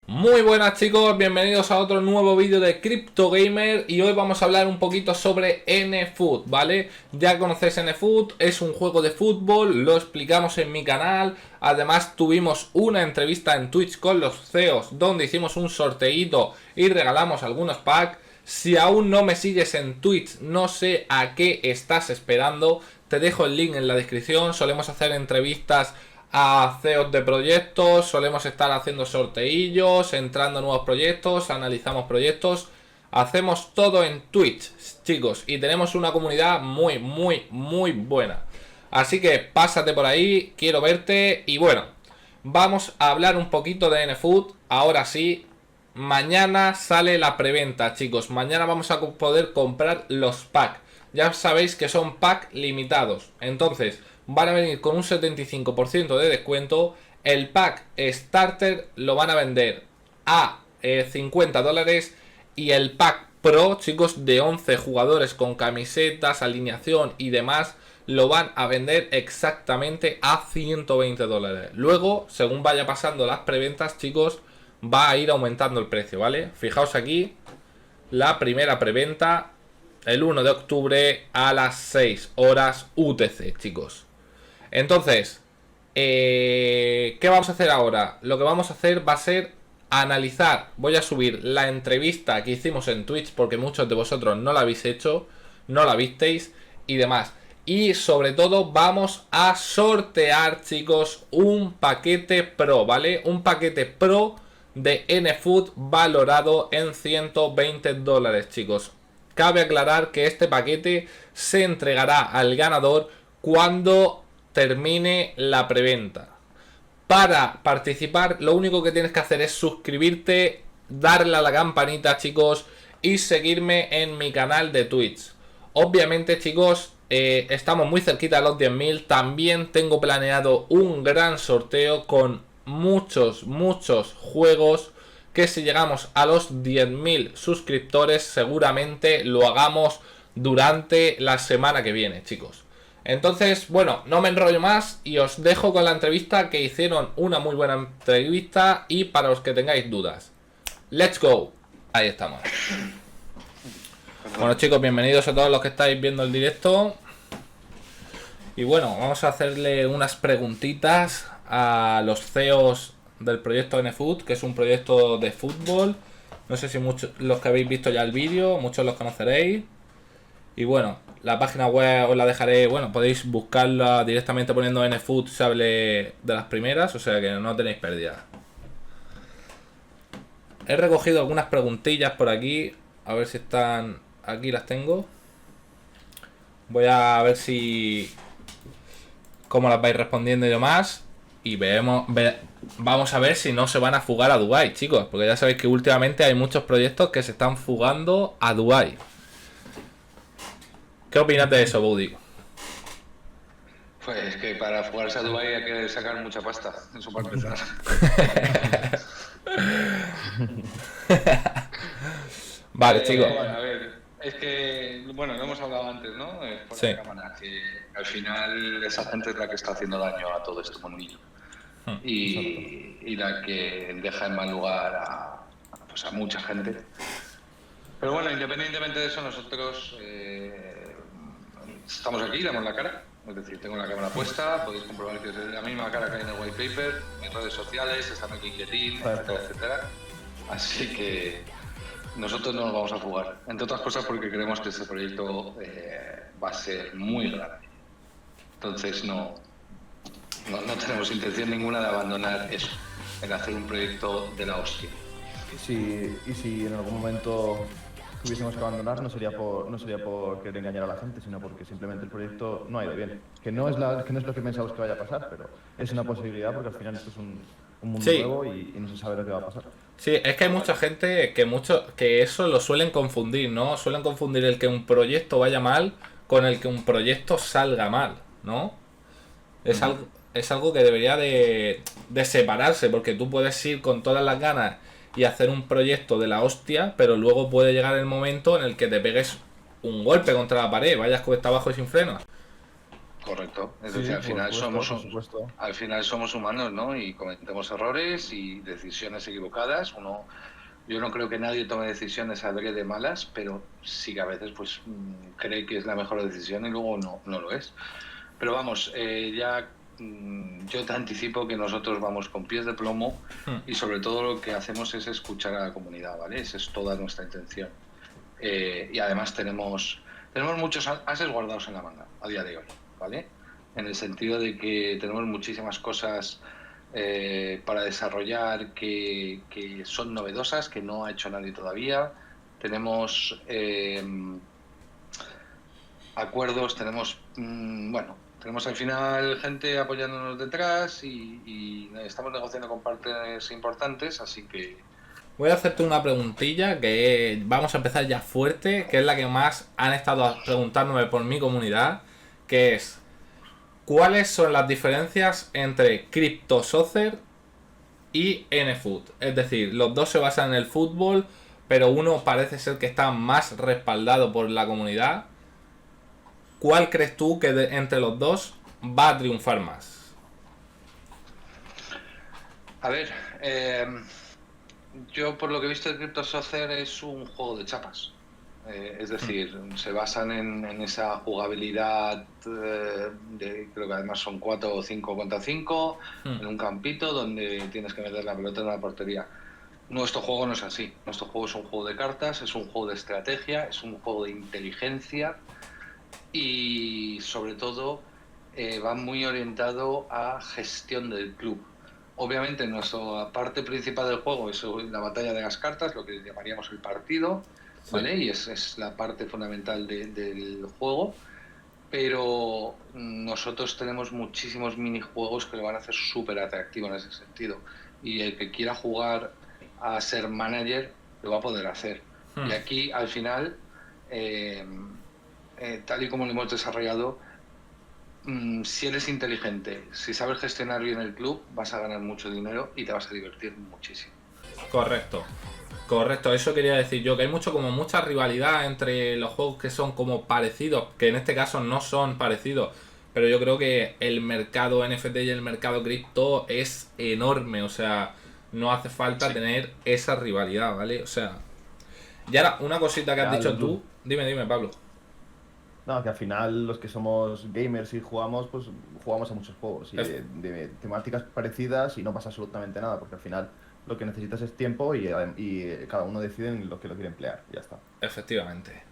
Muy buenas chicos, bienvenidos a otro nuevo vídeo de Crypto Gamer y hoy vamos a hablar un poquito sobre NFoot, ¿vale? Ya conocéis NFoot, es un juego de fútbol, lo explicamos en mi canal, además tuvimos una entrevista en Twitch con los CEOs donde hicimos un sorteíto y regalamos algunos packs. Si aún no me sigues en Twitch, no sé a qué estás esperando, te dejo el link en la descripción, solemos hacer entrevistas a CEOs de proyectos, solemos estar haciendo sorteillos, entrando a nuevos proyectos, analizamos proyectos, hacemos todo en Twitch, chicos, y tenemos una comunidad muy buena. Así que pásate por ahí, quiero verte y bueno, vamos a hablar un poquito de NFoot, ahora sí. Mañana sale la preventa, chicos, mañana vamos a poder comprar los packs. Ya sabéis que son packs limitados, entonces van a venir con un 75% de descuento. El pack Starter lo van a vender a $50 y el pack Pro, chicos, de 11 jugadores con camisetas, alineación y demás, lo van a vender exactamente a $120. Luego, según vaya pasando las preventas, chicos, va a ir aumentando el precio, ¿vale? Fijaos aquí, la primera preventa el 1 de octubre a las 6 horas UTC, chicos. Entonces, ¿qué vamos a hacer ahora? Lo que vamos a hacer va a ser analizar. Voy a subir la entrevista que hicimos en Twitch porque muchos de vosotros no la habéis hecho, no la visteis y demás. Y sobre todo vamos a sortear, chicos, un paquete Pro, ¿vale? Un paquete Pro de NFoot valorado en $120, chicos. Cabe aclarar que este paquete se entregará al ganador cuando termine la preventa. Para participar, lo único que tienes que hacer es suscribirte, darle a la campanita, chicos, y seguirme en mi canal de Twitch. Obviamente, chicos, estamos muy cerquita de los 10.000. También tengo planeado un gran sorteo con muchos juegos que si llegamos a los 10.000 suscriptores seguramente lo hagamos durante la semana que viene, chicos. Entonces, bueno, no me enrollo más y os dejo con la entrevista, que hicieron una muy buena entrevista, y para los que tengáis dudas, let's go. Ahí estamos. Bueno, chicos, bienvenidos a todos los que estáis viendo el directo. Y bueno, vamos a hacerle unas preguntitas a los CEOs del proyecto NFoot, que es un proyecto de fútbol. No sé si muchos los que habéis visto ya el vídeo, muchos los conoceréis. Y bueno, la página web os la dejaré, bueno, podéis buscarla directamente poniendo NFoot, se hable de las primeras, o sea que no tenéis pérdida. He recogido algunas preguntillas por aquí, a ver si están, aquí las tengo. Voy a ver si, cómo las vais respondiendo y demás, y vamos a ver si no se van a fugar a Dubái, chicos, porque ya sabéis que últimamente hay muchos proyectos que se están fugando a Dubái. ¿Qué opinas de eso, Buddy? Pues que para fugarse a Dubái hay que sacar mucha pasta, eso para empezar. Vale, chicos. A ver, es que, bueno, lo hemos hablado antes, ¿no? Por la cámara, que al final esa gente es la que está haciendo daño a todo este mundillo. Y la que deja en mal lugar a mucha gente. Pero bueno, independientemente de eso, nosotros estamos aquí, damos la cara. Es decir, tengo la cámara puesta, podéis comprobar que es la misma cara que hay en el white paper, mis redes sociales, está en LinkedIn, etcétera. Así que nosotros no nos vamos a fugar. Entre otras cosas porque creemos que este proyecto va a ser muy grande. Entonces no tenemos intención ninguna de abandonar eso, en hacer un proyecto de la hostia. Y si en algún momento tuviésemos que abandonar, no sería por querer engañar a la gente, sino porque simplemente el proyecto no ha ido bien. Que no es lo que pensamos que vaya a pasar, pero es una posibilidad porque al final esto es un mundo nuevo y no se sabe lo que va a pasar. Sí, es que hay mucha gente que eso lo suelen confundir, ¿no? Suelen confundir el que un proyecto vaya mal con el que un proyecto salga mal, ¿no? Es algo que debería de separarse, porque tú puedes ir con todas las ganas y hacer un proyecto de la hostia, pero luego puede llegar el momento en el que te pegues un golpe contra la pared, vayas cuesta abajo y sin frenos. Correcto. Es Sí, decir, por supuesto. al final somos humanos, ¿no? Y cometemos errores y decisiones equivocadas. Yo no creo que nadie tome decisiones de malas, pero sí que a veces pues cree que es la mejor decisión y luego no lo es. Pero vamos, yo te anticipo que nosotros vamos con pies de plomo y sobre todo lo que hacemos es escuchar a la comunidad, ¿vale? Esa es toda nuestra intención. Y además tenemos muchos ases guardados en la manga a día de hoy, ¿vale? En el sentido de que tenemos muchísimas cosas para desarrollar que son novedosas, que no ha hecho nadie todavía. Tenemos acuerdos, tenemos al final gente apoyándonos detrás y estamos negociando con partes importantes, así que... Voy a hacerte una preguntilla que vamos a empezar ya fuerte, que es la que más han estado preguntándome por mi comunidad, que es: ¿cuáles son las diferencias entre CryptoSoccer y NFoot? Es decir, los dos se basan en el fútbol, pero uno parece ser que está más respaldado por la comunidad. ¿Cuál crees tú que entre los dos va a triunfar más? A ver, yo por lo que he visto de CryptoSoccer es un juego de chapas. Es decir, se basan en esa jugabilidad creo que además son 4 o 5 contra 5 en un campito donde tienes que meter la pelota en la portería. Nuestro juego no es así. Nuestro juego es un juego de cartas, es un juego de estrategia, es un juego de inteligencia y sobre todo va muy orientado a gestión del club. Obviamente nuestra parte principal del juego es la batalla de las cartas, lo que llamaríamos el partido, ¿vale? Sí. Y es la parte fundamental del juego, pero nosotros tenemos muchísimos minijuegos que lo van a hacer súper atractivo en ese sentido. Y el que quiera jugar a ser manager lo va a poder hacer. Y aquí, al final, tal y como lo hemos desarrollado, si eres inteligente, si sabes gestionar bien el club, vas a ganar mucho dinero y te vas a divertir muchísimo. Correcto, eso quería decir yo, que hay mucha rivalidad entre los juegos que son como parecidos, que en este caso no son parecidos, pero yo creo que el mercado NFT y el mercado cripto es enorme, o sea, no hace falta tener esa rivalidad, ¿vale? O sea, y ahora una cosita que has dicho tú, dime Pablo. No, que al final los que somos gamers y jugamos, pues jugamos a muchos juegos y de temáticas parecidas y no pasa absolutamente nada, porque al final lo que necesitas es tiempo y cada uno decide en lo que lo quiere emplear, y ya está. Efectivamente.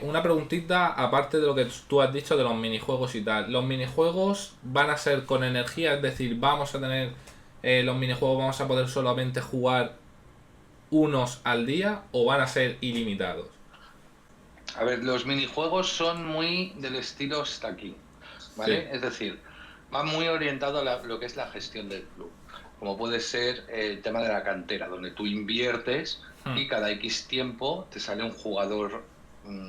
Una preguntita, aparte de lo que tú has dicho de los minijuegos y tal. ¿Los minijuegos van a ser con energía? Es decir, vamos a tener los minijuegos, vamos a poder solamente jugar unos al día o van a ser ilimitados? A ver, los minijuegos son muy del estilo está aquí, ¿vale? Sí. Es decir, va muy orientado a lo que es la gestión del club, como puede ser el tema de la cantera, donde tú inviertes y cada X tiempo te sale un jugador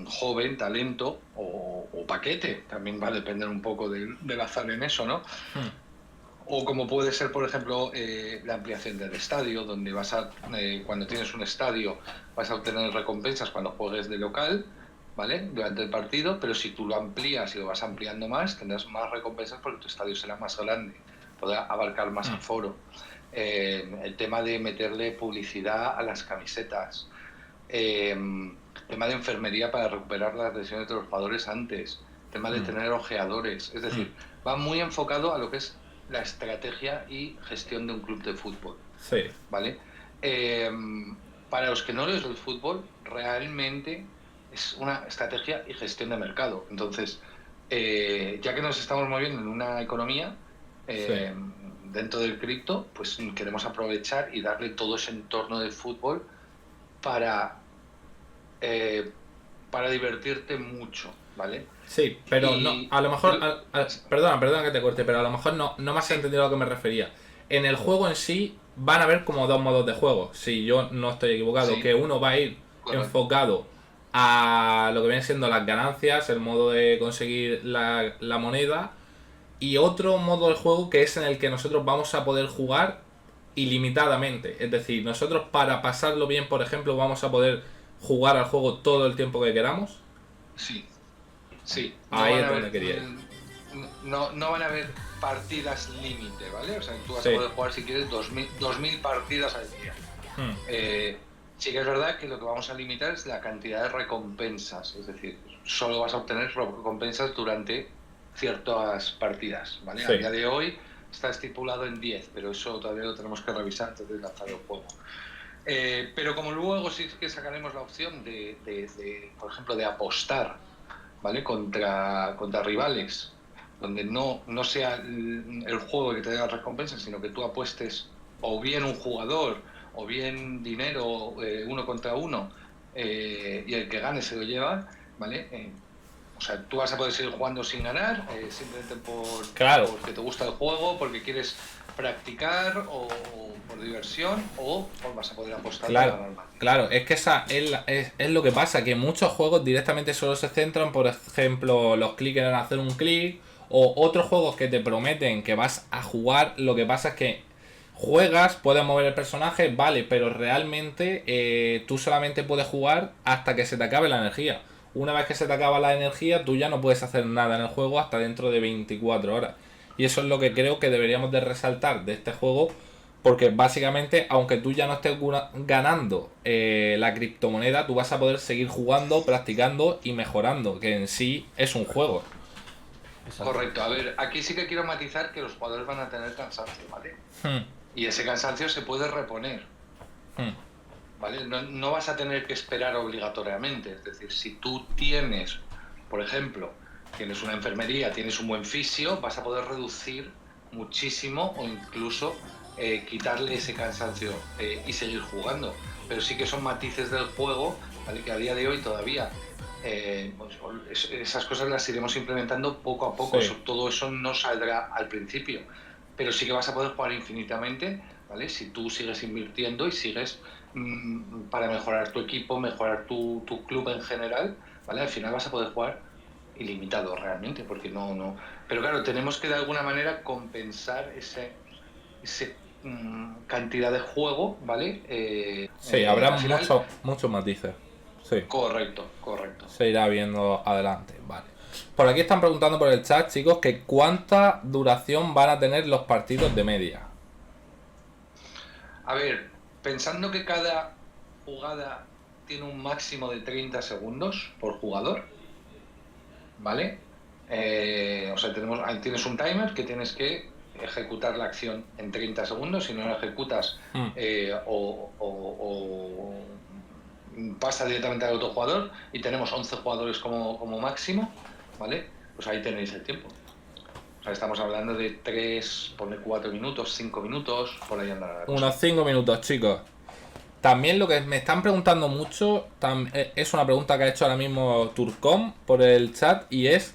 joven, talento o paquete, también va a depender un poco del azar en eso, ¿no? O como puede ser, por ejemplo, la ampliación del estadio, donde cuando tienes un estadio vas a obtener recompensas cuando juegues de local, ¿vale? Durante el partido, pero si tú lo amplías y lo vas ampliando más, tendrás más recompensas porque tu estadio será más grande, podrá abarcar más aforo. El tema de meterle publicidad a las camisetas, tema de enfermería para recuperar las lesiones de los jugadores antes, tema de tener ojeadores, es decir, va muy enfocado a lo que es la estrategia y gestión de un club de fútbol. Sí. ¿Vale? Para los que no les del fútbol, realmente es una estrategia y gestión de mercado. Entonces, ya que nos estamos moviendo en una economía dentro del cripto, pues queremos aprovechar y darle todo ese entorno del fútbol para divertirte mucho, ¿vale? Sí, pero a lo mejor, perdona que te corte, pero a lo mejor no me has entendido a lo que me refería. En el juego en sí van a haber como dos modos de juego, si yo no estoy equivocado, que uno va a ir enfocado a lo que vienen siendo las ganancias, el modo de conseguir la moneda, y otro modo de juego que es en el que nosotros vamos a poder jugar ilimitadamente. Es decir, nosotros para pasarlo bien, por ejemplo, vamos a poder jugar al juego todo el tiempo que queramos. Sí. Ahí es donde quería ir. no van a haber partidas límite, ¿vale? O sea, tú vas Sí. a poder jugar si quieres 2000 partidas al día. Sí que es verdad que lo que vamos a limitar es la cantidad de recompensas, es decir, solo vas a obtener recompensas durante ciertas partidas, ¿vale? Sí. A día de hoy está estipulado en 10, pero eso todavía lo tenemos que revisar antes de lanzar el juego. Pero como luego sí que sacaremos la opción de por ejemplo, de apostar, ¿vale? Contra rivales, donde no sea el juego que te dé las recompensas, sino que tú apuestes o bien un jugador o bien dinero, uno contra uno, y el que gane se lo lleva, ¿vale? O sea, tú vas a poder seguir jugando sin ganar, simplemente Claro. porque te gusta el juego, porque quieres practicar o por diversión, o vas a poder apostar para ganar más. Claro, es que esa es lo que pasa, que muchos juegos directamente solo se centran, por ejemplo, los clics en hacer un clic, o otros juegos que te prometen que vas a jugar. Lo que pasa es que juegas, puedes mover el personaje, vale, pero realmente tú solamente puedes jugar hasta que se te acabe la energía. Una vez que se te acaba la energía, tú ya no puedes hacer nada en el juego hasta dentro de 24 horas. Y eso es lo que creo que deberíamos de resaltar de este juego, porque básicamente, aunque tú ya no estés ganando la criptomoneda, tú vas a poder seguir jugando, practicando y mejorando, que en sí es un juego. Exacto. Correcto, a ver, aquí sí que quiero matizar que los jugadores van a tener cansancio, ¿vale? Y ese cansancio se puede reponer, ¿vale? No vas a tener que esperar obligatoriamente, es decir, si tú tienes, por ejemplo, tienes una enfermería, tienes un buen fisio, vas a poder reducir muchísimo o incluso quitarle ese cansancio y seguir jugando. Pero sí que son matices del juego, ¿vale? Que a día de hoy todavía pues, esas cosas las iremos implementando poco a poco. Sí. Todo eso no saldrá al principio, pero sí que vas a poder jugar infinitamente, ¿vale? Si tú sigues invirtiendo y sigues para mejorar tu equipo, mejorar tu club en general, ¿vale? Al final vas a poder jugar ilimitado realmente, porque no. Pero claro, tenemos que de alguna manera compensar ese cantidad de juego, ¿vale? Sí, habrá al final. muchos matices. Sí. Correcto. Se irá viendo adelante, vale. Por aquí están preguntando por el chat, chicos, que cuánta duración van a tener los partidos de media. A ver, pensando que cada jugada tiene un máximo de 30 segundos por jugador, ¿vale? O sea, tienes un timer que tienes que ejecutar la acción en 30 segundos. Si no la ejecutas, o pasa directamente al otro jugador, y tenemos 11 jugadores como máximo, ¿vale? Pues ahí tenéis el tiempo. O sea, estamos hablando de 3, ponle 4 minutos, 5 minutos, por ahí andará la cosa. Unos 5 minutos, chicos. También lo que me están preguntando mucho es una pregunta que ha hecho ahora mismo Turcom por el chat, y es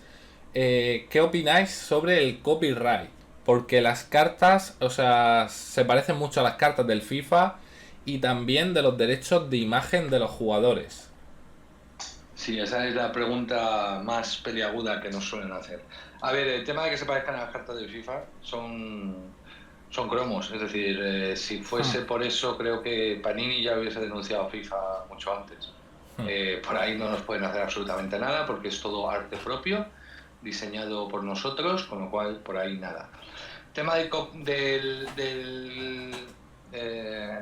¿qué opináis sobre el copyright? Porque las cartas, o sea, se parecen mucho a las cartas del FIFA, y también de los derechos de imagen de los jugadores. Sí, esa es la pregunta más peliaguda que nos suelen hacer. A ver, el tema de que se parezcan a las cartas del FIFA son cromos. Es decir, si fuese por eso, creo que Panini ya hubiese denunciado a FIFA mucho antes. Por ahí no nos pueden hacer absolutamente nada, porque es todo arte propio, diseñado por nosotros, con lo cual por ahí nada. Tema de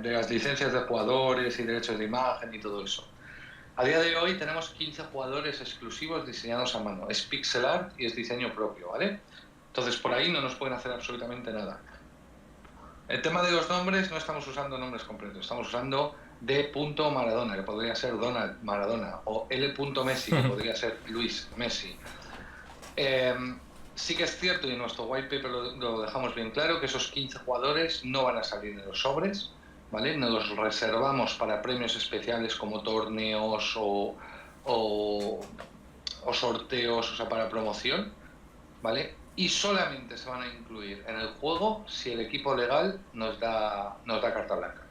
las licencias de jugadores y derechos de imagen y todo eso. A día de hoy tenemos 15 jugadores exclusivos diseñados a mano. Es pixel art y es diseño propio, ¿vale? Entonces por ahí no nos pueden hacer absolutamente nada. El tema de los nombres, no estamos usando nombres completos, estamos usando D. Maradona, que podría ser Donald Maradona, o L. Messi, que podría ser Luis Messi. Sí que es cierto, y en nuestro white paper lo dejamos bien claro, que esos 15 jugadores no van a salir de los sobres, ¿vale? Nos los reservamos para premios especiales como torneos o sorteos, o sea, para promoción, ¿vale? Y solamente se van a incluir en el juego si el equipo legal nos da carta blanca,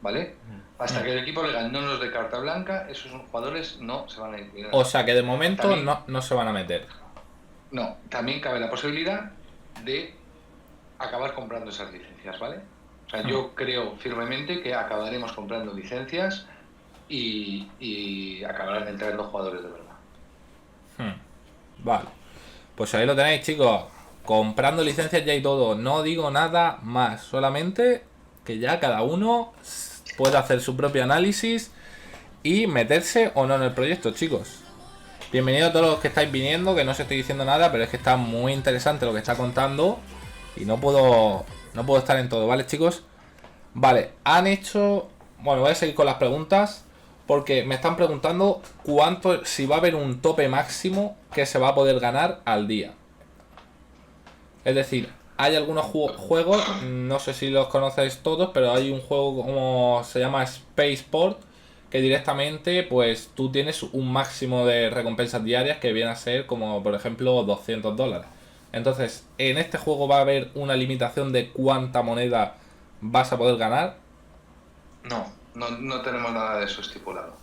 ¿vale? Hasta que el equipo legal no nos dé carta blanca, esos jugadores no se van a incluir. O sea que de momento También, no se van a meter. No, también cabe la posibilidad de acabar comprando esas licencias, ¿vale? O sea, yo creo firmemente que acabaremos comprando licencias y acabarán entrando jugadores de verdad. Vale. Pues ahí lo tenéis, chicos. Comprando licencias ya y todo. No digo nada más. Solamente que ya cada uno puede hacer su propio análisis y meterse o no en el proyecto, chicos. Bienvenidos a todos los que estáis viniendo, que no os estoy diciendo nada, pero es que está muy interesante lo que está contando y no puedo estar en todo, ¿vale, chicos? Vale, han hecho... Bueno, voy a seguir con las preguntas porque me están preguntando si va a haber un tope máximo que se va a poder ganar al día. Es decir, hay algunos juegos, no sé si los conocéis todos, pero hay un juego como se llama Spaceport, que directamente pues tú tienes un máximo de recompensas diarias que viene a ser como por ejemplo $200. Entonces, en este juego va a haber una limitación de cuánta moneda vas a poder ganar. No tenemos nada de eso estipulado.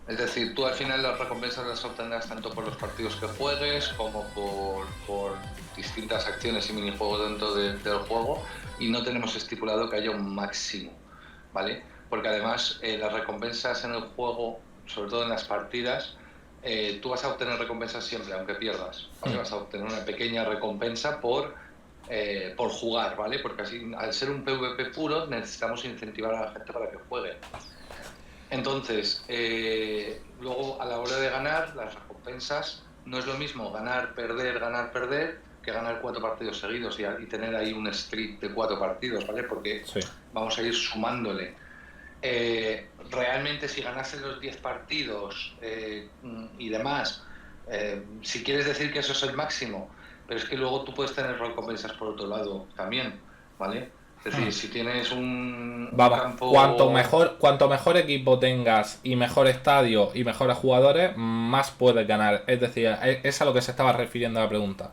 Es decir, tú al final las recompensas las obtendrás tanto por los partidos que juegues como por distintas acciones y minijuegos dentro del juego, y no tenemos estipulado que haya un máximo, ¿vale? Porque además las recompensas en el juego, sobre todo en las partidas, tú vas a obtener recompensas siempre, aunque pierdas, ¿vale? Vas a obtener una pequeña recompensa por jugar, ¿vale? Porque así, al ser un PvP puro, necesitamos incentivar a la gente para que juegue. Entonces, luego a la hora de ganar, las recompensas no es lo mismo ganar, perder, que ganar 4 partidos seguidos y tener ahí un streak de 4 partidos, ¿vale? Porque sí, vamos a ir sumándole. Realmente si ganases los 10 partidos y demás, si quieres decir que eso es el máximo, pero es que luego tú puedes tener recompensas por otro lado también, ¿vale? Es decir, si tienes un campo... Cuanto mejor equipo tengas y mejor estadio y mejores jugadores, más puedes ganar. Es decir, es a lo que se estaba refiriendo la pregunta.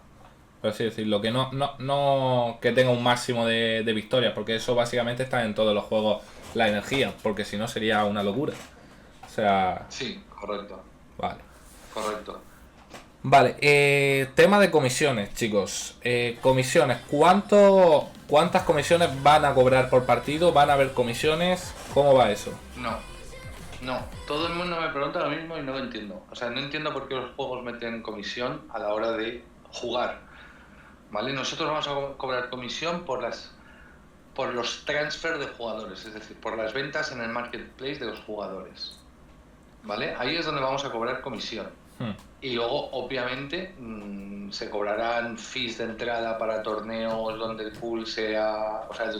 Por así decirlo, que no que tenga un máximo de victorias, porque eso básicamente está en todos los juegos, la energía, porque si no sería una locura. O sea... Sí, correcto. Vale. Correcto. Vale, tema de comisiones, chicos. Comisiones, ¿cuántas comisiones van a cobrar por partido? ¿Van a haber comisiones? ¿Cómo va eso? No. Todo el mundo me pregunta lo mismo y no lo entiendo. O sea, no entiendo por qué los juegos meten comisión a la hora de jugar, ¿vale? Nosotros vamos a cobrar comisión por los transfer de jugadores, es decir, por las ventas en el marketplace de los jugadores, ¿vale? Ahí es donde vamos a cobrar comisión. Y luego, obviamente, se cobrarán fees de entrada para torneos donde el pool sea... O sea,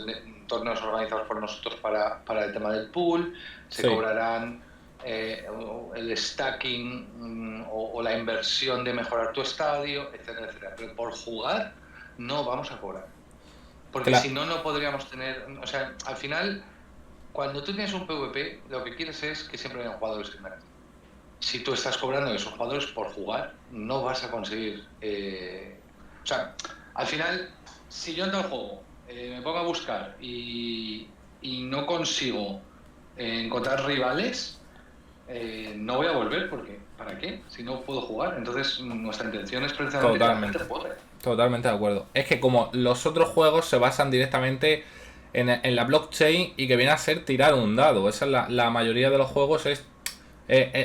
torneos organizados por nosotros para el tema del pool. Se cobrarán el stacking o la inversión de mejorar tu estadio, etcétera, etcétera. Pero por jugar no vamos a cobrar. Porque si no, no podríamos tener... O sea, al final, cuando tú tienes un PvP, lo que quieres es que siempre haya jugadores que ganen. Si tú estás cobrando a esos jugadores por jugar, no vas a conseguir... O sea, al final, si yo entro al juego, me pongo a buscar y no consigo encontrar rivales, no voy a volver porque ¿para qué? Si no puedo jugar. Entonces nuestra intención es precisamente que la gente juegue. Totalmente de acuerdo. Es que como los otros juegos se basan directamente en la blockchain y que viene a ser tirar un dado. Esa es la mayoría de los juegos es...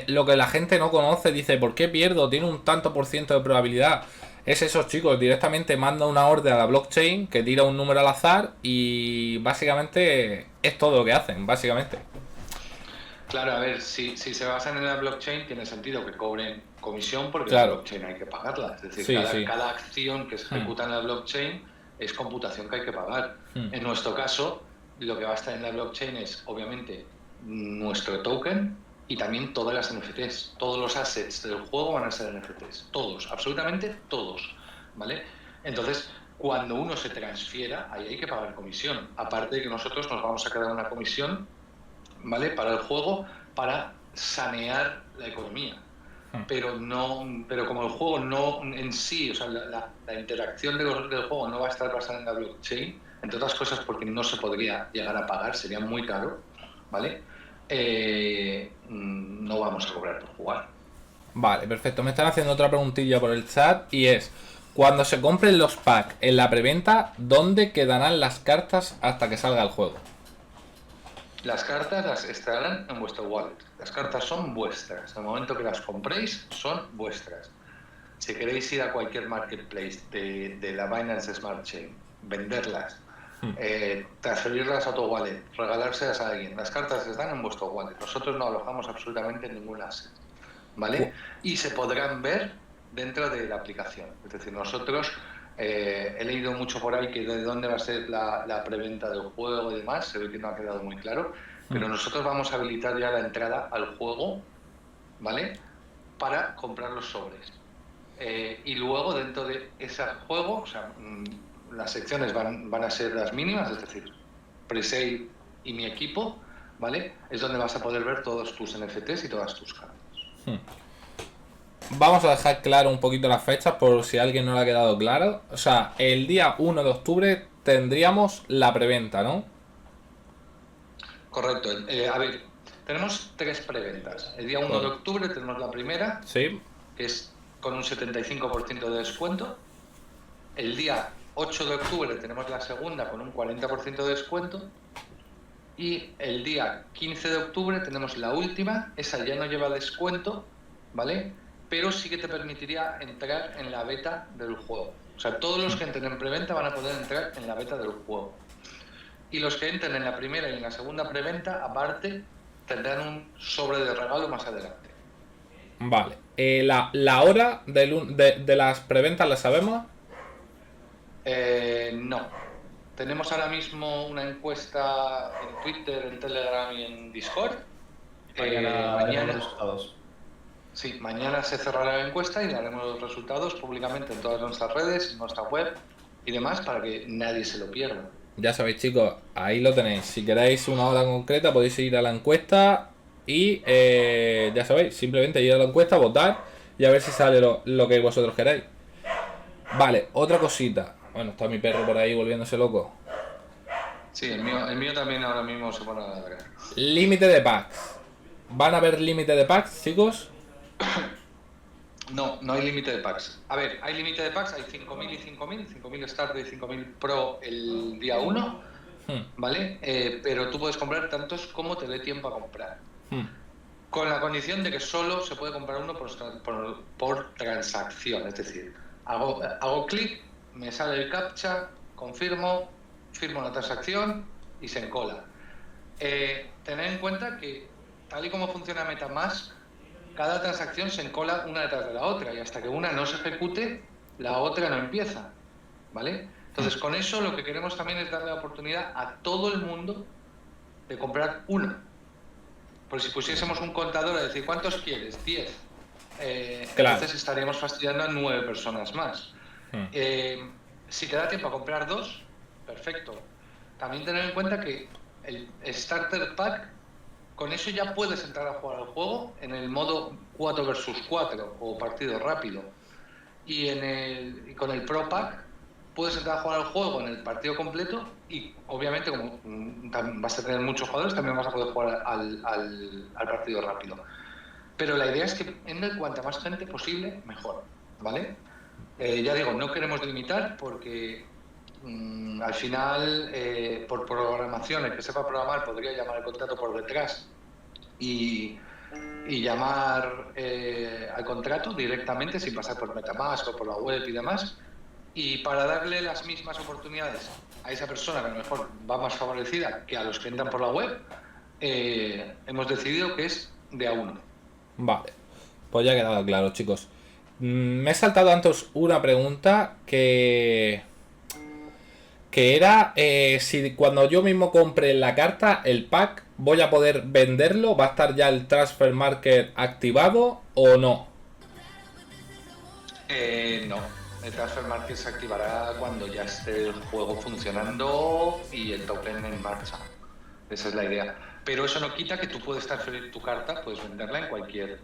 lo que la gente no conoce, dice, ¿por qué pierdo? Tiene un tanto por ciento de probabilidad. Es esos chicos, directamente manda una orden a la blockchain que tira un número al azar y básicamente es todo lo que hacen, básicamente. Claro, a ver, si se basan en la blockchain tiene sentido que cobren comisión porque claro, la blockchain hay que pagarla. Es decir, cada acción que se ejecuta en la blockchain es computación que hay que pagar. En nuestro caso, lo que va a estar en la blockchain es, obviamente, nuestro token y también todas las NFTs. Todos los assets del juego van a ser NFTs. Todos, absolutamente todos, ¿vale? Entonces, cuando uno se transfiera, ahí hay que pagar comisión. Aparte de que nosotros nos vamos a quedar una comisión, ¿vale? Para el juego, para sanear la economía. Pero como el juego no en sí, o sea, la interacción del juego no va a estar basada en la blockchain, entre otras cosas porque no se podría llegar a pagar, sería muy caro, ¿vale? No vamos a cobrar por jugar. Vale, perfecto. Me están haciendo otra preguntilla por el chat y es: cuando se compren los packs en la preventa, ¿dónde quedarán las cartas hasta que salga el juego? Las cartas las estarán en vuestro wallet. Las cartas son vuestras. En el momento que las compréis, son vuestras. si queréis ir a cualquier marketplace de la Binance Smart Chain, venderlas, transferirlas a tu wallet, regalárselas a alguien, las cartas están en vuestro wallet. Nosotros no alojamos absolutamente en ningún asset, ¿vale? Y se podrán ver dentro de la aplicación. Es decir, nosotros he leído mucho por ahí que de dónde va a ser la preventa del juego y demás, se ve que no ha quedado muy claro, pero nosotros vamos a habilitar ya la entrada al juego, ¿vale? Para comprar los sobres. Y luego dentro de ese juego, o sea, las secciones van a ser las mínimas, es decir, presale y mi equipo, ¿vale? Es donde vas a poder ver todos tus NFTs y todas tus cartas. Vamos a dejar claro un poquito las fechas por si a alguien no le ha quedado claro. O sea, el día 1 de octubre tendríamos la preventa, ¿no? Correcto. A ver, tenemos 3 preventas. El día 1 de octubre tenemos la primera, sí, que es con un 75% de descuento. El día 8 de octubre tenemos la segunda con un 40% de descuento. Y el día 15 de octubre tenemos la última, esa ya no lleva descuento, ¿vale? Pero sí que te permitiría entrar en la beta del juego. O sea, todos los que entren en preventa van a poder entrar en la beta del juego. Y los que entren en la primera y en la segunda preventa, aparte, tendrán un sobre de regalo más adelante. Vale. ¿La hora de las preventas la sabemos? No. Tenemos ahora mismo una encuesta en Twitter, en Telegram y en Discord. Mañana los resultados. Sí, mañana se cerrará la encuesta y daremos los resultados públicamente en todas nuestras redes, en nuestra web y demás para que nadie se lo pierda. Ya sabéis, chicos, ahí lo tenéis. Si queréis una hora concreta podéis ir a la encuesta y ya sabéis, simplemente ir a la encuesta, votar y a ver si sale lo que vosotros queráis. Vale, otra cosita. Bueno, está mi perro por ahí volviéndose loco. Sí, el mío también ahora mismo se pone a ladrar. Límite de packs. ¿Van a haber límite de packs, chicos? No hay límite de packs. A ver, hay límite de packs, hay 5.000 y 5.000, 5.000 Start y 5.000 Pro el día 1, ¿vale? Pero tú puedes comprar tantos como te dé tiempo a comprar. Con la condición de que solo se puede comprar uno por transacción. Es decir, hago clic, me sale el captcha, firmo la transacción y se encola. Tened en cuenta que tal y como funciona MetaMask, cada transacción se encola una detrás de la otra y hasta que una no se ejecute, la otra no empieza, ¿vale? Entonces, con eso lo que queremos también es darle la oportunidad a todo el mundo de comprar una. Porque si pusiésemos un contador a decir, ¿cuántos quieres? 10. Claro. Entonces estaríamos fastidiando a 9 personas más. Si te da tiempo a comprar 2, perfecto. También tener en cuenta que el Starter Pack, con eso ya puedes entrar a jugar al juego en el modo 4 versus 4 o partido rápido. Y con el Pro Pack puedes entrar a jugar al juego en el partido completo y obviamente como vas a tener muchos jugadores también vas a poder jugar al partido rápido. Pero la idea es que entre cuanta más gente posible, mejor, ¿vale? Ya digo, no queremos limitar porque al final, por programación, el que sepa programar podría llamar el contrato por detrás y llamar al contrato directamente sin pasar por MetaMask o por la web y demás. Y para darle las mismas oportunidades a esa persona que a lo mejor va más favorecida que a los que entran por la web, hemos decidido que es de a uno. Vale, pues ya ha quedado claro, chicos. Me he saltado antes una pregunta que era si cuando yo mismo compre la carta, el pack, voy a poder venderlo, va a estar ya el Transfer Market activado o no. No, el Transfer Market se activará cuando ya esté el juego funcionando y el token en marcha. Esa es la idea. Pero eso no quita que tú puedes transferir tu carta, puedes venderla en cualquier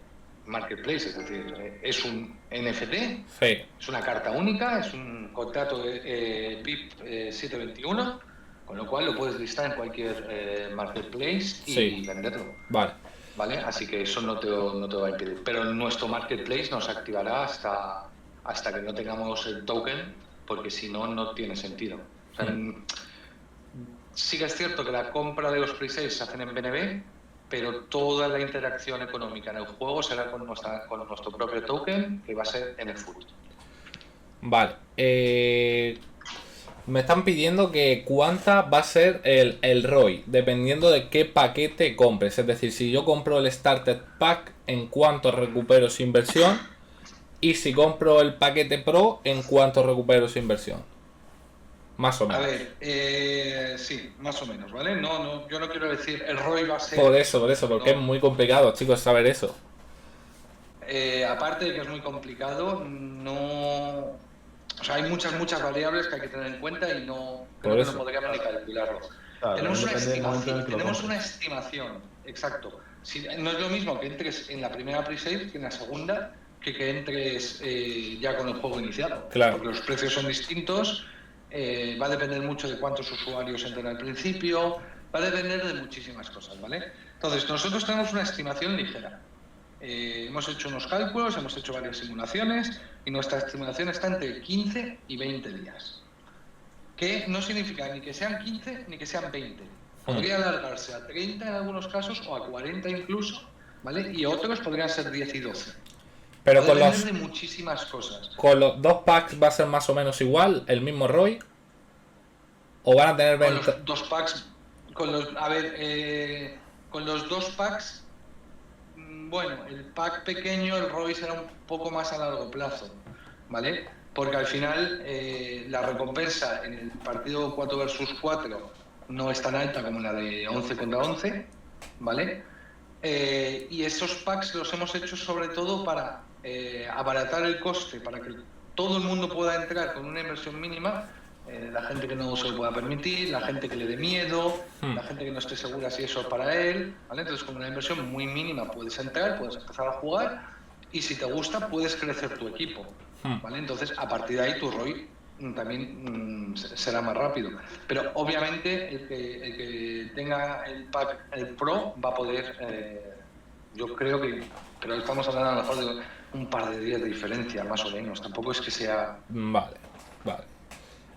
marketplace, es decir, es un NFT, sí. Es una carta única, es un contrato de BIP 721, con lo cual lo puedes listar en cualquier marketplace y venderlo. Vale, así que eso no te va a impedir. Pero nuestro marketplace no se activará hasta que no tengamos el token, porque si no, no tiene sentido. O sea, sí que es cierto que la compra de los presales se hacen en BNB, pero toda la interacción económica en el juego será con nuestro propio token, que va a ser NFoot. Vale. Me están pidiendo que cuánta va a ser el ROI, dependiendo de qué paquete compres. Es decir, si yo compro el Starter Pack, en cuánto recupero su inversión. Y si compro el paquete Pro, en cuánto recupero su inversión. Más o menos. A ver, sí, más o menos, ¿vale? No, yo no quiero decir el ROI va a ser... Por eso, porque no. Es muy complicado, chicos, saber eso. Aparte de que es muy complicado, no... O sea, hay muchas variables que hay que tener en cuenta y no creo que no podríamos ni calcularlo. Claro, tenemos una estimación, exacto. No es lo mismo que entres en la primera pre-sale que en la segunda, que entres ya con el juego iniciado. Claro. Porque los precios son distintos, va a depender mucho de cuántos usuarios entren al principio, va a depender de muchísimas cosas, ¿vale? Entonces, nosotros tenemos una estimación ligera. Hemos hecho unos cálculos, hemos hecho varias simulaciones y nuestra estimación está entre 15 y 20 días. Que no significa ni que sean 15 ni que sean 20. Podría alargarse a 30 en algunos casos o a 40 incluso, ¿vale? Y otros podrían ser 10 y 12. Pero con los, de muchísimas cosas. ¿Con los dos packs va a ser más o menos igual, el mismo ROI? ¿O van a tener 20? Con los dos packs, con los dos packs, bueno, el pack pequeño, el ROI será un poco más a largo plazo, ¿vale? Porque al final la recompensa en el partido 4 versus 4 no es tan alta como la de 11 contra 11, ¿vale? Y esos packs los hemos hecho sobre todo para abaratar el coste, para que todo el mundo pueda entrar con una inversión mínima, la gente que no se lo pueda permitir, la gente que le dé miedo, la gente que no esté segura si eso es para él, ¿vale? Entonces con una inversión muy mínima puedes entrar, puedes empezar a jugar y si te gusta puedes crecer tu equipo, ¿vale? Entonces a partir de ahí tu ROI también será más rápido, pero obviamente el que tenga el pack, el Pro, va a poder, yo creo que, pero estamos hablando a lo mejor de un par de días de diferencia, más o menos, tampoco es que sea... Vale.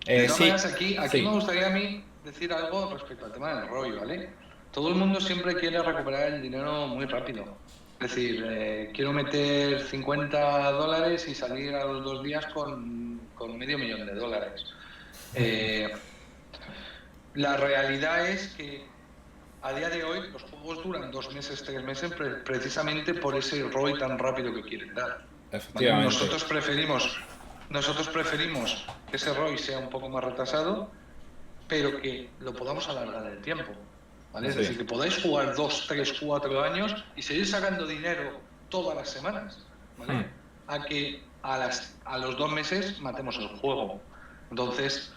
De todas maneras, aquí sí. Me gustaría a mí decir algo respecto al tema del ROI, ¿vale? Todo el mundo siempre quiere recuperar el dinero muy rápido. Es decir, quiero meter $50 y salir a los 2 días con $500,000. La realidad es que a día de hoy los juegos duran 2 meses, 3 meses, precisamente por ese ROI tan rápido que quieren dar. Efectivamente. Nosotros preferimos que ese ROI sea un poco más retrasado, pero que lo podamos alargar en el tiempo, ¿vale? Es decir, que podáis jugar 2, 3, 4 años y seguir sacando dinero todas las semanas, ¿vale? A que a los 2 meses matemos el juego. Entonces,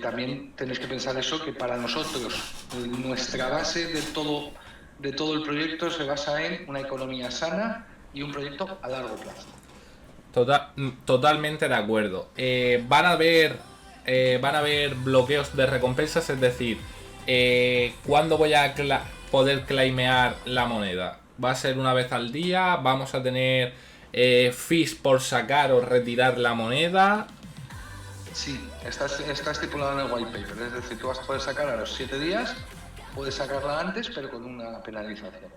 también tenéis que pensar eso, que para nosotros nuestra base de todo el proyecto se basa en una economía sana y un proyecto a largo plazo. Totalmente de acuerdo. Van a haber bloqueos de recompensas, es decir, ¿cuándo voy a poder claimear la moneda? ¿Va a ser una vez al día? ¿Vamos a tener fees por sacar o retirar la moneda? Sí, está estipulado en el white paper, es decir, tú vas a poder sacar a los 7 días, puedes sacarla antes, pero con una penalización.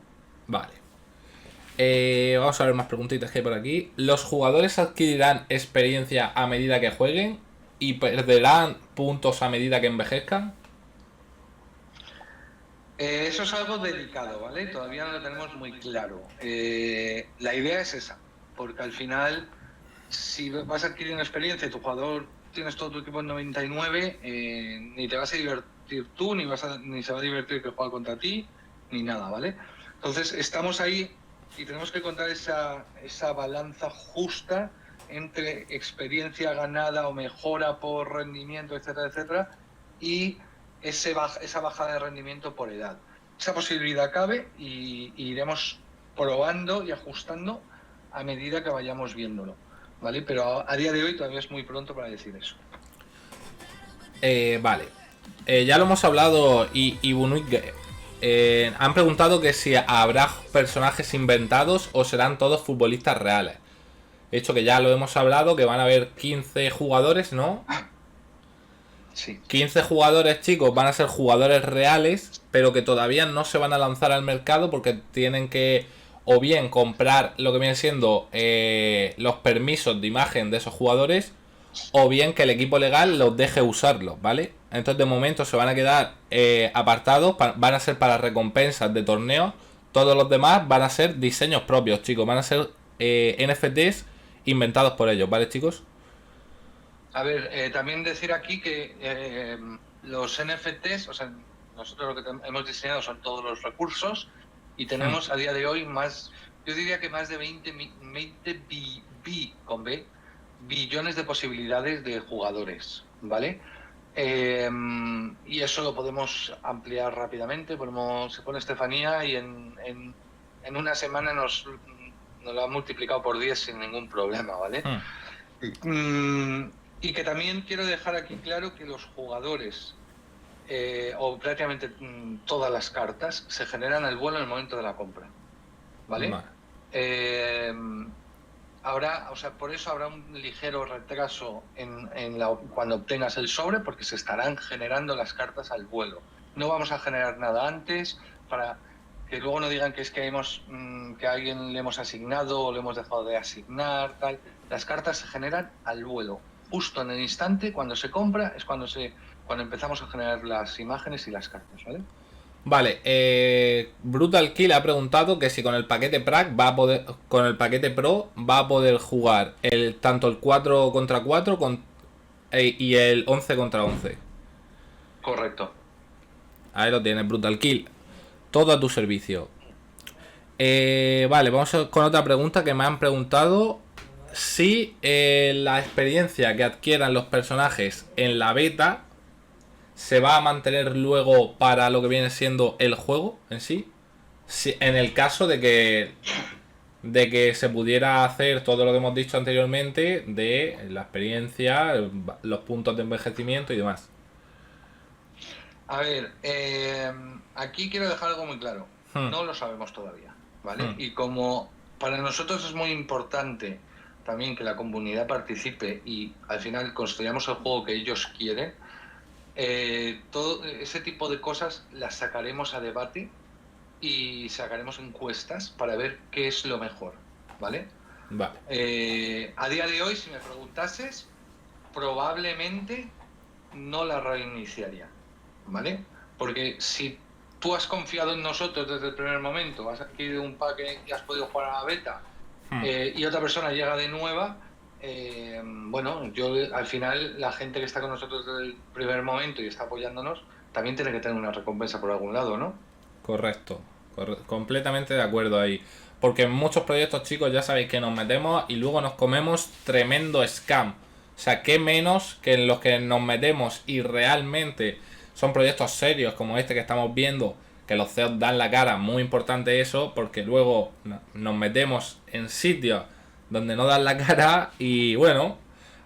Vale. Vamos a ver más preguntitas que hay por aquí. ¿Los jugadores adquirirán experiencia a medida que jueguen y perderán puntos a medida que envejezcan? Eso es algo delicado, ¿vale? Todavía no lo tenemos muy claro. La idea es esa, porque al final, si vas a adquirir una experiencia y tu jugador tienes todo tu equipo en 99, ni te vas a divertir tú, ni se va a divertir el que juega contra ti, ni nada, ¿vale? Entonces estamos ahí y tenemos que encontrar esa balanza justa entre experiencia ganada o mejora por rendimiento, etcétera, etcétera, y esa bajada de rendimiento por edad. Esa posibilidad cabe y iremos probando y ajustando a medida que vayamos viéndolo, ¿vale? Pero a día de hoy todavía es muy pronto para decir eso. Vale. Ya lo hemos hablado y Bunuik han preguntado que si habrá personajes inventados o serán todos futbolistas reales. De hecho, que ya lo hemos hablado, que van a haber 15 jugadores, ¿no? Sí. 15 jugadores, chicos, van a ser jugadores reales, pero que todavía no se van a lanzar al mercado porque tienen que o bien comprar lo que viene siendo los permisos de imagen de esos jugadores, o bien que el equipo legal los deje usarlos, ¿vale? Entonces de momento se van a quedar apartados, van a ser para recompensas de torneos. Todos los demás van a ser diseños propios, chicos, van a ser NFTs inventados por ellos, ¿vale, chicos? A ver, también decir aquí que los NFTs, o sea, nosotros lo que hemos diseñado son todos los recursos y tenemos a día de hoy más, yo diría que más de 20 billones de posibilidades de jugadores, ¿vale? Y eso lo podemos ampliar rápidamente, se pone Estefanía y en una semana nos lo ha multiplicado por 10 sin ningún problema, ¿vale? Y que también quiero dejar aquí claro que los jugadores, o prácticamente todas las cartas, se generan al vuelo en el momento de la compra, ¿vale? Ahora, o sea, por eso habrá un ligero retraso cuando obtengas el sobre, porque se estarán generando las cartas al vuelo. No vamos a generar nada antes para que luego no digan que es que que a alguien le hemos asignado o le hemos dejado de asignar, tal. Las cartas se generan al vuelo. Justo en el instante, cuando se compra, es cuando empezamos a generar las imágenes y las cartas, ¿vale? Vale, Brutal Kill ha preguntado que si con el paquete con el paquete Pro va a poder jugar tanto el 4 contra 4 y el 11 contra 11. Correcto. Ahí lo tienes, Brutal Kill. Todo a tu servicio. Vale, vamos con otra pregunta que me han preguntado. Si la experiencia que adquieran los personajes en la beta se va a mantener luego para lo que viene siendo el juego en sí. En el caso de que se pudiera hacer todo lo que hemos dicho anteriormente de la experiencia, los puntos de envejecimiento y demás. A ver, aquí quiero dejar algo muy claro. No lo sabemos todavía, ¿vale? Y como para nosotros es muy importante también que la comunidad participe y al final construyamos el juego que ellos quieren, todo ese tipo de cosas las sacaremos a debate y sacaremos encuestas para ver qué es lo mejor, ¿vale? Vale. A día de hoy, si me preguntases, probablemente no la reiniciaría, ¿vale? Porque si tú has confiado en nosotros desde el primer momento, has adquirido un pack y has podido jugar a la beta, y otra persona llega de nueva, bueno, yo al final la gente que está con nosotros desde el primer momento y está apoyándonos también tiene que tener una recompensa por algún lado, ¿no? Correcto, completamente de acuerdo ahí. Porque en muchos proyectos, chicos, ya sabéis que nos metemos y luego nos comemos tremendo scam. O sea, qué menos que en los que nos metemos y realmente son proyectos serios como este que estamos viendo, que los CEOs dan la cara, muy importante eso, porque luego nos metemos en sitios donde no dan la cara y bueno,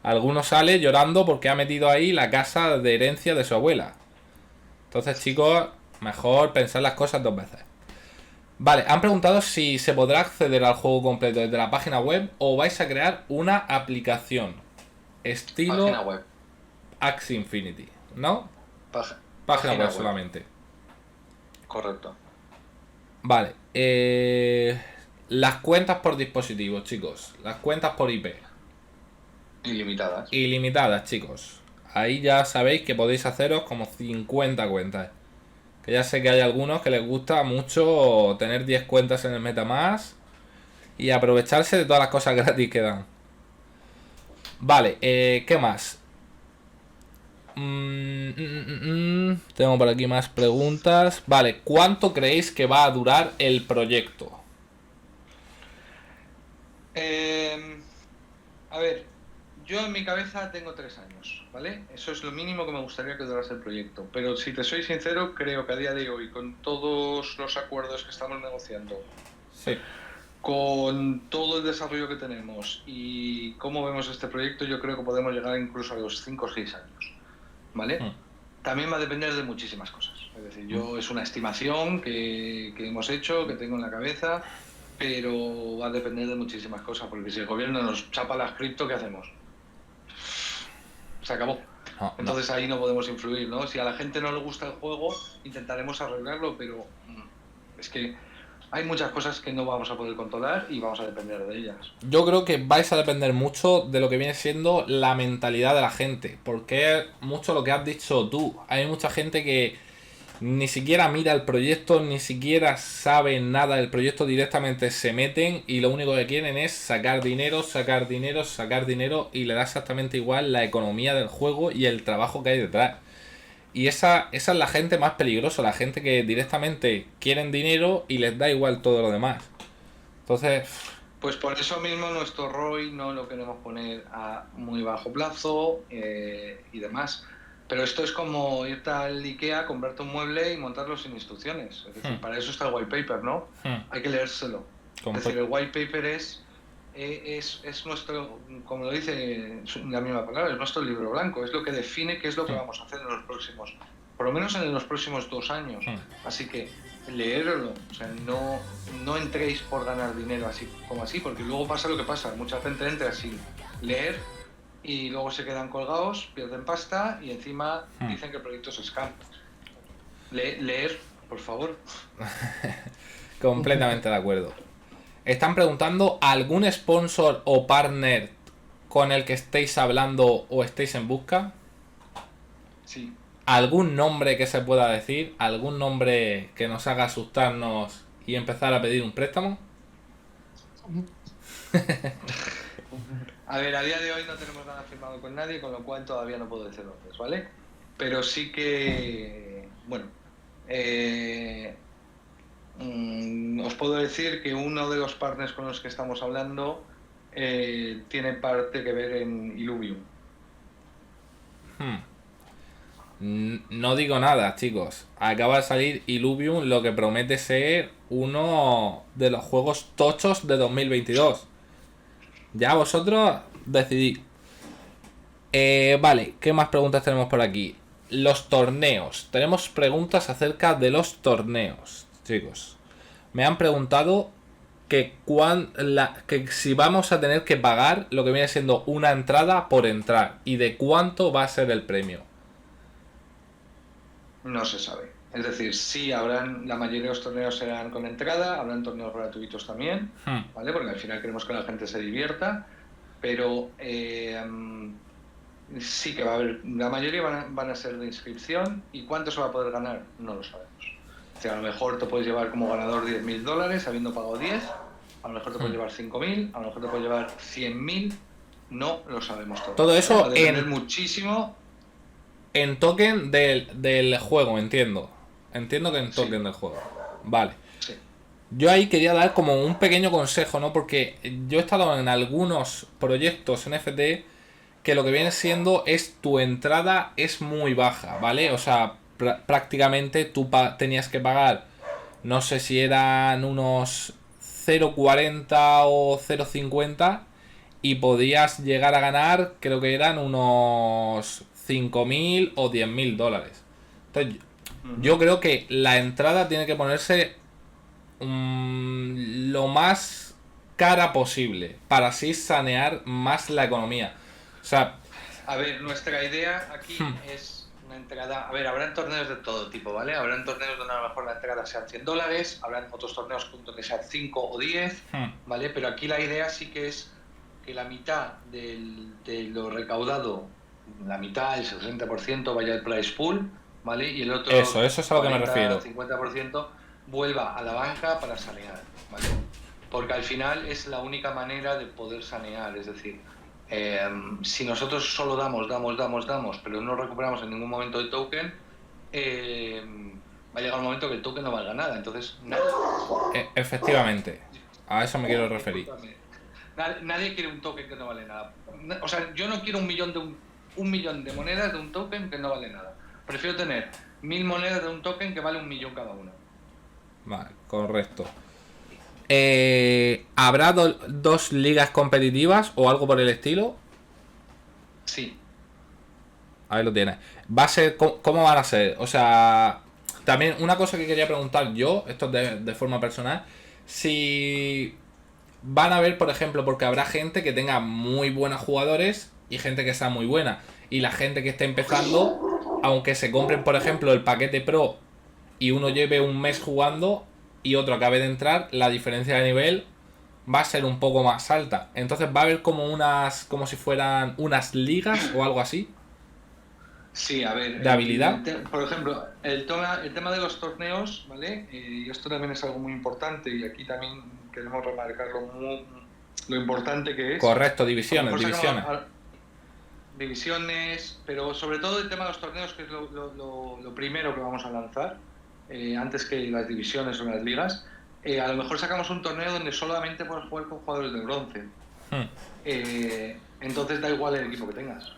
alguno sale llorando porque ha metido ahí la casa de herencia de su abuela. Entonces, chicos, mejor pensar las cosas dos veces. Vale, han preguntado si se podrá acceder al juego completo desde la página web o vais a crear una aplicación estilo Página web. Axie Infinity, ¿no? Página web solamente. Correcto. Vale, las cuentas por dispositivo, chicos. Las cuentas por IP. Ilimitadas. Ilimitadas, chicos. Ahí ya sabéis que podéis haceros como 50 cuentas. Que ya sé que hay algunos que les gusta mucho tener 10 cuentas en el MetaMask y aprovecharse de todas las cosas gratis que dan. Vale, ¿qué más? Tengo por aquí más preguntas. Vale, ¿cuánto creéis que va a durar el proyecto? A ver, yo en mi cabeza tengo 3 años, ¿vale? Eso es lo mínimo que me gustaría que durase el proyecto. Pero si te soy sincero, creo que a día de hoy, con todos los acuerdos que estamos negociando, sí, con todo el desarrollo que tenemos y cómo vemos este proyecto, yo creo que podemos llegar incluso a los 5 o 6 años, ¿vale? También va a depender de muchísimas cosas. Es decir, es una estimación que hemos hecho, que tengo en la cabeza, pero va a depender de muchísimas cosas, porque si el gobierno nos chapa las cripto, ¿qué hacemos? Se acabó. No, Entonces ahí no podemos influir, ¿no? Si a la gente no le gusta el juego, intentaremos arreglarlo, pero es que hay muchas cosas que no vamos a poder controlar y vamos a depender de ellas. yo creo que vais a depender mucho de lo que viene siendo la mentalidad de la gente, porque es mucho lo que has dicho tú. Hay mucha gente que ni siquiera mira el proyecto, ni siquiera sabe nada del proyecto, directamente se meten y lo único que quieren es sacar dinero, sacar dinero, sacar dinero, y le da exactamente igual la economía del juego y el trabajo que hay detrás. Y esa es la gente más peligrosa, la gente que directamente quieren dinero y les da igual todo lo demás. Entonces, Pues por eso mismo nuestro ROI no lo queremos poner a muy bajo plazo y demás. Pero esto es como irte al IKEA, comprarte un mueble y montarlo sin instrucciones. Es decir, para eso está el white paper, ¿no? Hay que leérselo. Es decir, el white paper es nuestro, como lo dice la misma palabra, es nuestro libro blanco. Es lo que define qué es lo que vamos a hacer en los próximos, por lo menos en los próximos 2 años. Así que leerlo, o sea, no entréis por ganar dinero así como así, porque luego pasa lo que pasa. Mucha gente entra sin leer y luego se quedan colgados, pierden pasta y encima dicen que el proyecto es scam. Leer, por favor. completamente de acuerdo. Están preguntando algún sponsor o partner con el que estéis hablando o estéis en busca. Sí. ¿Algún nombre que se pueda decir? ¿Algún nombre que nos haga asustarnos y empezar a pedir un préstamo? A ver, a día de hoy no tenemos nada firmado con nadie, con lo cual todavía no puedo decir nombres, ¿vale? Pero sí que, bueno, os puedo decir que uno de los partners con los que estamos hablando tiene parte que ver en Illuvium. No digo nada, chicos. Acaba de salir Illuvium, lo que promete ser uno de los juegos tochos de 2022. Ya vosotros decidid. Vale, ¿qué más preguntas tenemos por aquí? Los torneos. Tenemos preguntas acerca de los torneos, chicos. Me han preguntado que si vamos a tener que pagar lo que viene siendo una entrada por entrar y de cuánto va a ser el premio. No se sabe. Es decir, sí, la mayoría de los torneos serán con entrada, habrán torneos gratuitos también, ¿vale? Porque al final queremos que la gente se divierta, pero sí que va a haber, la mayoría van a ser de inscripción, y cuánto se va a poder ganar no lo sabemos. O sea, a lo mejor te puedes llevar como ganador $10.000 habiendo pagado 10, a lo mejor te puedes llevar 5.000, a lo mejor te puedes llevar 100.000, no lo sabemos todo. Todo eso va a depender muchísimo. En token del juego, entiendo. Entiendo que en token del juego. Vale. Sí. Yo ahí quería dar como un pequeño consejo, ¿no? Porque yo he estado en algunos proyectos NFT que lo que viene siendo es tu entrada es muy baja, ¿vale? O sea, prácticamente tú tenías que pagar, no sé si eran unos 0,40 o 0,50 y podías llegar a ganar, creo que eran unos 5.000 o 10.000 dólares. Entonces, yo creo que la entrada tiene que ponerse lo más cara posible para así sanear más la economía. O sea, a ver, nuestra idea aquí es una entrada. A ver, habrán torneos de todo tipo, ¿vale? Habrán torneos donde a lo mejor la entrada sean $100, habrán otros torneos donde sean 5 o 10, ¿vale? Pero aquí la idea sí que es que la mitad de lo recaudado, la mitad, el 60%, vaya al prize pool, ¿vale? Y el otro, eso es a lo que me refiero. 50% vuelva a la banca para sanear, ¿vale? Porque al final es la única manera de poder sanear, es decir, si nosotros solo damos, pero no recuperamos en ningún momento el token, va a llegar un momento que el token no valga nada, entonces nada. Efectivamente, a eso me quiero referir. Nadie quiere un token que no vale nada. O sea, yo no quiero un millón de monedas de un token que no vale nada. Prefiero tener 1.000 monedas de un token que vale 1.000.000 cada una. Vale, correcto. ¿Habrá dos ligas competitivas o algo por el estilo? Sí. Ahí lo tienes. ¿Va a ser, cómo van a ser? O sea, también una cosa que quería preguntar yo, esto de forma personal, si van a ver, por ejemplo, porque habrá gente que tenga muy buenos jugadores y gente que sea muy buena. y la gente que esté empezando, aunque se compren por ejemplo el paquete Pro y uno lleve un mes jugando y otro acabe de entrar, la diferencia de nivel va a ser un poco más alta. Entonces va a haber como si fueran unas ligas o algo así. Sí, a ver. ¿De habilidad? Por ejemplo, el tema de los torneos, ¿vale? Y esto también es algo muy importante y aquí también queremos remarcar lo importante que es. Correcto, divisiones. Divisiones, pero sobre todo el tema de los torneos, que es lo primero que vamos a lanzar, antes que las divisiones o las ligas. A lo mejor sacamos un torneo donde solamente puedes jugar con jugadores de bronce. Entonces da igual el equipo que tengas.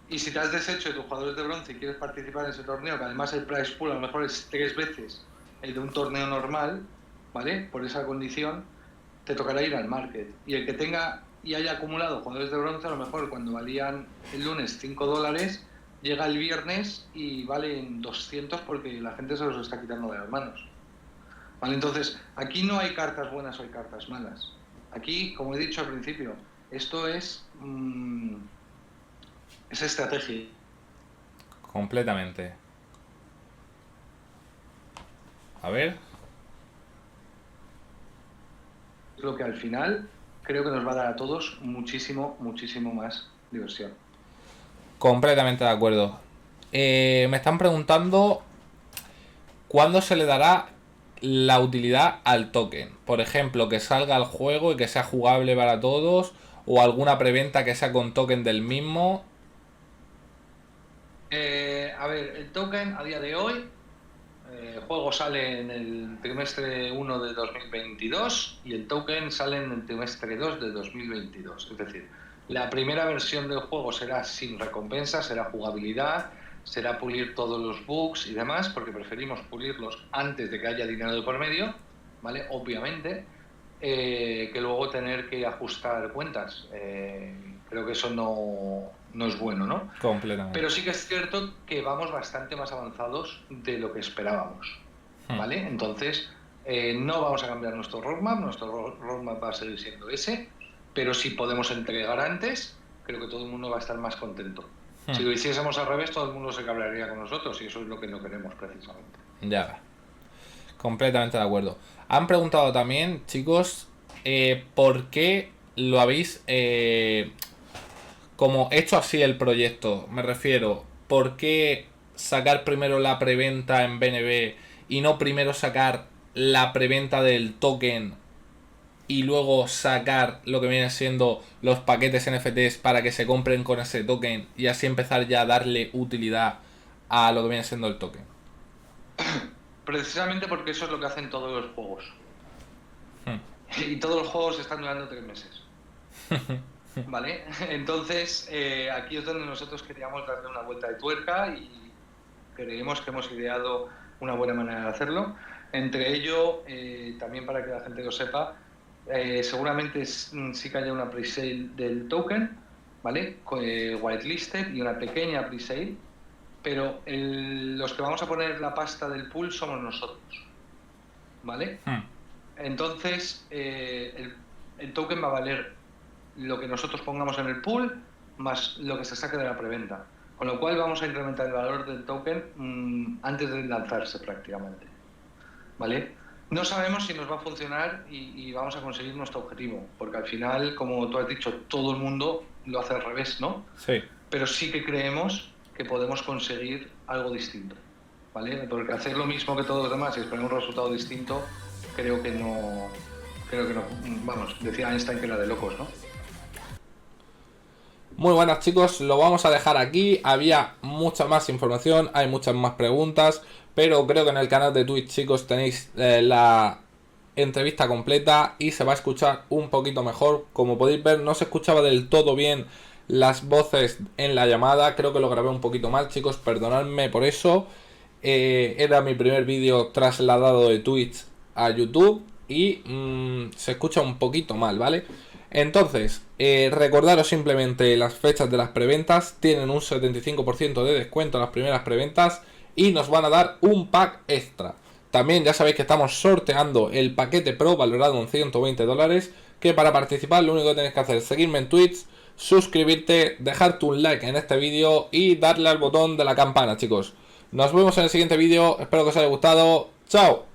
Y si te has deshecho de tus jugadores de bronce y quieres participar en ese torneo, que además el prize pool a lo mejor es 3 veces el de un torneo normal, ¿vale? Por esa condición, te tocará ir al market. Y el que tenga y haya acumulado jugadores de bronce, a lo mejor cuando valían el lunes $5, llega el viernes y valen 200 porque la gente se los está quitando de las manos. ¿Vale? Entonces, aquí no hay cartas buenas o hay cartas malas. Aquí, como he dicho al principio, esto es estrategia. Completamente. A ver. Lo que al final creo que nos va a dar a todos muchísimo más diversión. Completamente de acuerdo. Me están preguntando cuándo se le dará la utilidad al token. Por ejemplo, que salga al juego y que sea jugable para todos, o alguna preventa que sea con token del mismo. A ver, el token a día de hoy, el juego sale en el trimestre 1 de 2022 y el token sale en el trimestre 2 de 2022. Es decir, la primera versión del juego será sin recompensa, será jugabilidad, será pulir todos los bugs y demás, porque preferimos pulirlos antes de que haya dinero de por medio, ¿vale? Obviamente, que luego tener que ajustar cuentas. Creo que eso no es bueno, ¿no? Completamente. Pero sí que es cierto que vamos bastante más avanzados de lo que esperábamos, ¿vale? Entonces, no vamos a cambiar nuestro roadmap va a seguir siendo ese, pero si podemos entregar antes, creo que todo el mundo va a estar más contento. Si lo hiciésemos al revés, todo el mundo se cabrearía con nosotros y eso es lo que no queremos precisamente. Ya, completamente de acuerdo. Han preguntado también, chicos, ¿por qué lo habéis como hecho así el proyecto? Me refiero, ¿por qué sacar primero la preventa en BNB y no primero sacar la preventa del token y luego sacar lo que viene siendo los paquetes NFTs para que se compren con ese token y así empezar ya a darle utilidad a lo que viene siendo el token? Precisamente porque eso es lo que hacen todos los juegos. Y todos los juegos están durando 3 meses. ¿Vale? Entonces, aquí es donde nosotros queríamos darle una vuelta de tuerca y creemos que hemos ideado una buena manera de hacerlo. Entre ello, también para que la gente lo sepa, seguramente sí que haya una pre-sale del token, ¿vale? Whitelisted y una pequeña pre-sale, pero los que vamos a poner la pasta del pool somos nosotros, ¿vale? Entonces, el token va a valer lo que nosotros pongamos en el pool más lo que se saque de la preventa, con lo cual vamos a incrementar el valor del token antes de lanzarse prácticamente, ¿vale? No sabemos si nos va a funcionar y vamos a conseguir nuestro objetivo, porque al final, como tú has dicho, todo el mundo lo hace al revés, ¿no? Sí. Pero sí que creemos que podemos conseguir algo distinto, ¿vale? Porque hacer lo mismo que todos los demás y esperar un resultado distinto, creo que no, vamos, decía Einstein que era de locos, ¿no? Muy buenas, chicos, lo vamos a dejar aquí. Había mucha más información, hay muchas más preguntas, pero creo que en el canal de Twitch, chicos, tenéis la entrevista completa y se va a escuchar un poquito mejor. Como podéis ver, no se escuchaba del todo bien las voces en la llamada, creo que lo grabé un poquito mal, chicos, perdonadme por eso. Era mi primer vídeo trasladado de Twitch a YouTube y se escucha un poquito mal, ¿vale? Entonces, recordaros simplemente las fechas de las preventas. Tienen un 75% de descuento en las primeras preventas y nos van a dar un pack extra. También ya sabéis que estamos sorteando el paquete Pro valorado en $120, que para participar lo único que tenéis que hacer es seguirme en Twitch, suscribirte, dejarte un like en este vídeo y darle al botón de la campana, chicos. Nos vemos en el siguiente vídeo, espero que os haya gustado. ¡Chao!